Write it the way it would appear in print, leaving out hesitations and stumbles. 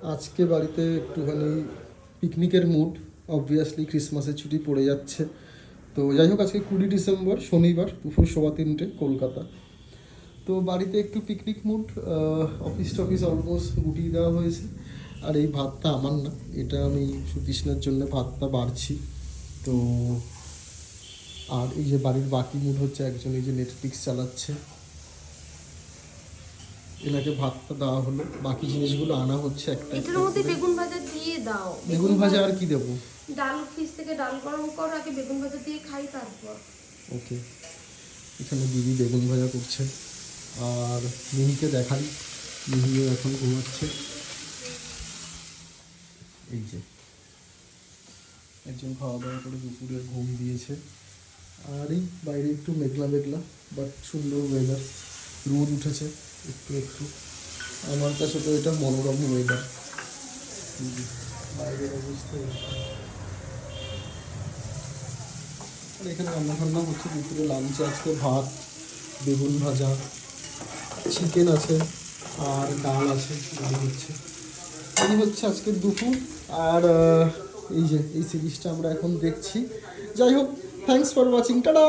আজকে বাড়িতে একটুখানি পিকনিকের মুড, অবভিয়াসলি ক্রিসমাসের ছুটি পড়ে যাচ্ছে। তো যাই হোক, আজকে 20 ডিসেম্বর শনিবার দুপুর 3:15 কলকাতা। তো বাড়িতে একটু পিকনিক মুড, অফিস টফিস অলমোস্ট গুটিয়ে দেওয়া হয়েছে। আর এই ভাতটা আমার না, এটা আমি সুতৃষ্ণার জন্য ভাতটা বাড়ছি। তো আর এই যে বাড়ির বাকি মুড হচ্ছে, একজন এই যে নেটফ্লিক্স চালাচ্ছে, এনাকে ভাতটা দেওয়া হলো, বাকি জিনিসগুলো আনা হচ্ছে একটা এটার মধ্যে বেগুন ভাজা দিয়ে দাও। বেগুন ভাজা আর কি দেবো? ডাল, ফ্রিজ থেকে ডাল গরম করো, আগে বেগুন ভাজা দিয়ে খাই তারপর। ওকে, এখানে দিদি বেগুন ভাজা করছে। আর মিহিকে দেখাই, মিহিও এখন ঘুমাচ্ছে। এই যে একজন খাওয়া দাওয়া করে দুপুরে ঘুম দিয়েছে। আর এই বাইরে একটু মেঘলা মেঘলা বাট সুন্দর ওয়েদার, রোদ উঠেছে একটু একটু। আমার কাছে তো এটা মনোরম ওয়েদার। বাইরের অবস্থা। আর এখানে রান্না বান্না হচ্ছে দুপুরে লাঞ্চে আজকে ভাত, বেগুন ভাজা, চিকেন আছে আর ডাল আছে, ডাল হচ্ছে। এই হচ্ছে আজকের দুপুর। আর এই যে এই সিরিজটা আমরা এখন দেখছি। যাই হোক, থ্যাঙ্কস ফর ওয়াচিং, টাটা।